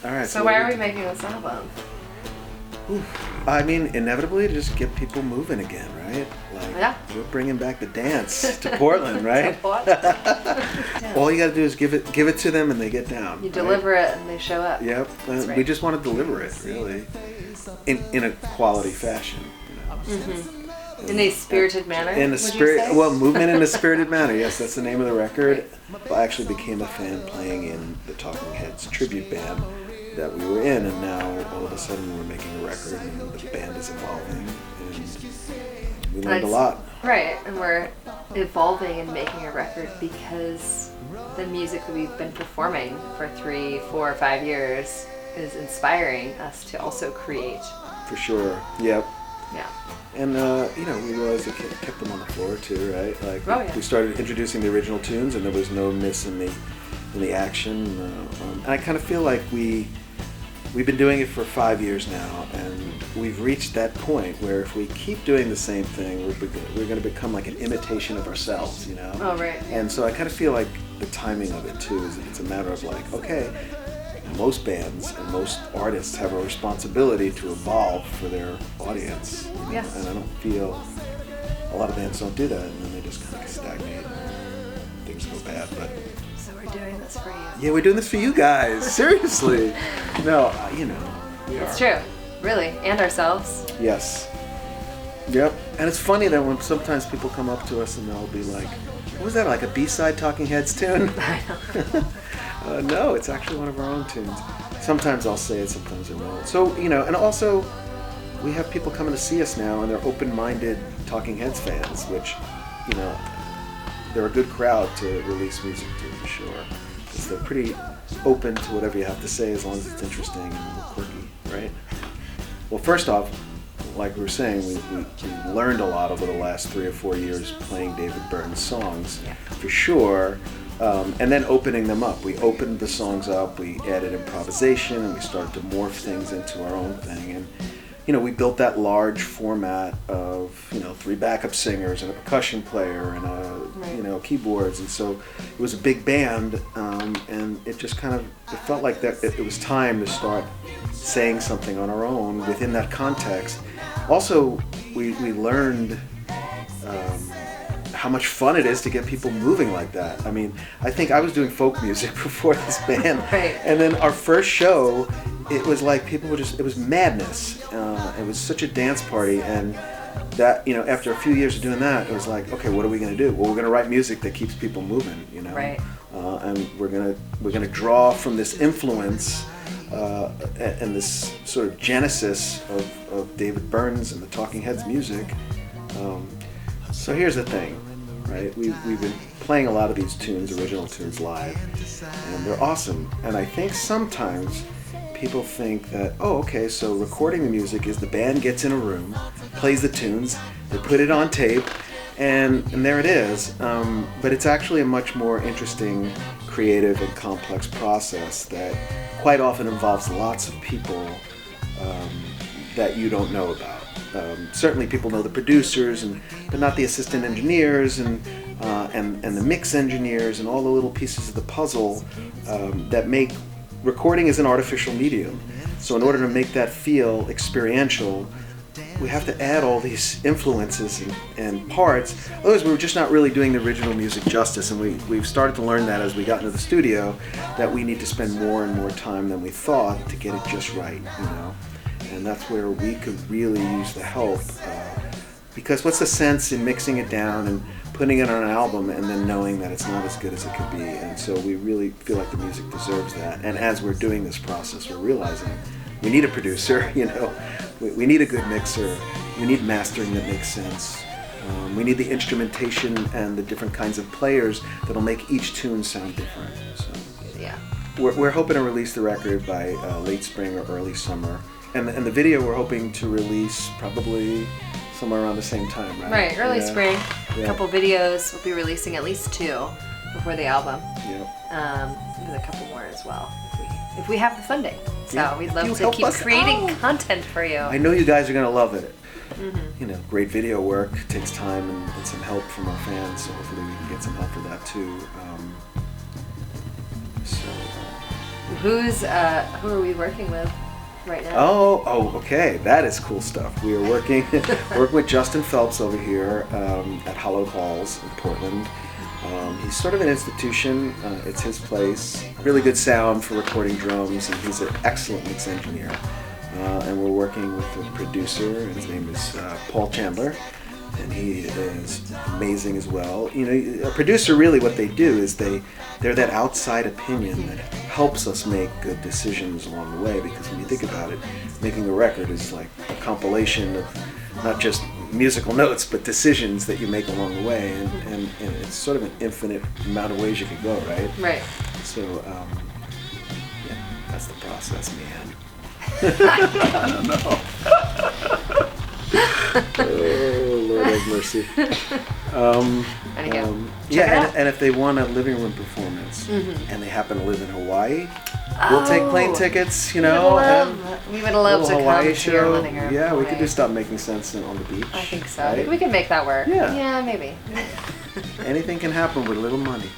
All right. So why are we making this album? I mean, inevitably to just get people moving again, right? Like, yeah. We're bringing back the dance to Portland, right? To Portland. All you got to do is give it to them, and they get down. You deliver it, and they show up. Yep. Right. We just want to deliver it, really, in a quality fashion. You know? In a spirited manner. In a spirit, well, movement in a spirited manner. Yes, that's the name of the record. I actually became a fan playing in the Talking Heads tribute band that we were in, and now all of a sudden we're making a record, and the band is evolving, and we learned a lot. Right, and we're evolving and making a record because the music that we've been performing for 3, 4, 5 years is inspiring us to also create. For sure. Yep. Yeah. And we realized it kept them on the floor too, right? Like we started introducing the original tunes, and there was no miss in the action. And I kind of feel like we've been doing it for 5 years now, and we've reached that point where if we keep doing the same thing, we're going to become like an imitation of ourselves, you know? Oh, right. And so I kind of feel like the timing of it too is it's a matter of like, okay, most bands and most artists have a responsibility to evolve for their audience. Yes. And I don't feel a lot of bands don't do that, and then they just kind of stagnate and things go bad. But so we're doing this for you. yeah, we're doing this for you guys. Seriously. No, we are. It's true. Really. And ourselves. Yes. Yep. And it's funny that when sometimes people come up to us and they'll be like, what was that, like a B-side Talking Heads tune? I know. No, it's actually one of our own tunes. Sometimes I'll say it, sometimes I won't. So, and also we have people coming to see us now, and they're open-minded Talking Heads fans, which, they're a good crowd to release music to, for sure. Because they're pretty open to whatever you have to say as long as it's interesting and a little quirky, right? Well, first off, like we were saying, we learned a lot over the last 3 or 4 years playing David Byrne's songs, for sure. And then opening them up. We opened the songs up, we added improvisation, and we started to morph things into our own thing. And, we built that large format of, 3 backup singers and a percussion player and keyboards. And so it was a big band, and it just it felt like that it was time to start saying something on our own within that context. Also, we learned how much fun it is to get people moving like that. I mean, I think I was doing folk music before this band. Right. And then our first show, it was like people were it was madness. It was such a dance party, and that, after a few years of doing that, it was like, okay, what are we going to do? Well, we're going to write music that keeps people moving, Right. And we're going to draw from this influence and this sort of genesis of David Byrne's and the Talking Heads music. So here's the thing, right? We've been playing a lot of these tunes, original tunes, live, and they're awesome. And I think sometimes people think that, so recording the music is the band gets in a room, plays the tunes, they put it on tape, and there it is. But it's actually a much more interesting, creative, and complex process that quite often involves lots of people that you don't know about. Certainly people know the producers, but not the assistant engineers and the mix engineers and all the little pieces of the puzzle that make recording is an artificial medium. So in order to make that feel experiential, we have to add all these influences and parts. Otherwise, we're just not really doing the original music justice, and we've started to learn that as we got into the studio, that we need to spend more and more time than we thought to get it just right, And that's where we could really use the help, because what's the sense in mixing it down and putting it on an album and then knowing that it's not as good as it could be? And so we really feel like the music deserves that. And as we're doing this process, we're realizing we need a producer, we need a good mixer, we need mastering that makes sense. We need the instrumentation and the different kinds of players that'll make each tune sound different. So Yeah. we're hoping to release the record by late spring or early summer. And the video we're hoping to release probably somewhere around the same time, right? Right, early spring. Yeah. A couple videos. We'll be releasing at least 2 before the album. Yeah. With a couple more as well, if we have the funding. So Yeah. we'd love You to help keep us creating out. content for you. I know you guys are going to love it. Great video work takes time and some help from our fans, so hopefully we can get some help for that too. Who are we working with right now? Okay. That is cool stuff. We are working with Justin Phelps over here at Hollowed Halls in Portland. He's sort of an institution. It's his place. Really good sound for recording drums, and he's an excellent mix engineer. And we're working with a producer. His name is Paul Chandler, and he is amazing as well. You know, a producer, really what they do is they're that outside opinion that helps us make good decisions along the way, because when you think about it, making a record is like a compilation of not just musical notes, but decisions that you make along the way, and it's sort of an infinite amount of ways you could go, right? Right. So, yeah, that's the process, man. I don't know. Oh, Lord have mercy. Yeah, and if they want a living room performance, and they happen to live in Hawaii, we'll take plane tickets, you know. We would love to Hawaii come to your living room. Yeah, we could do Stop Making Sense on the beach. I think so. Right? I think we can make that work. Yeah. Yeah, maybe. Anything can happen with a little money.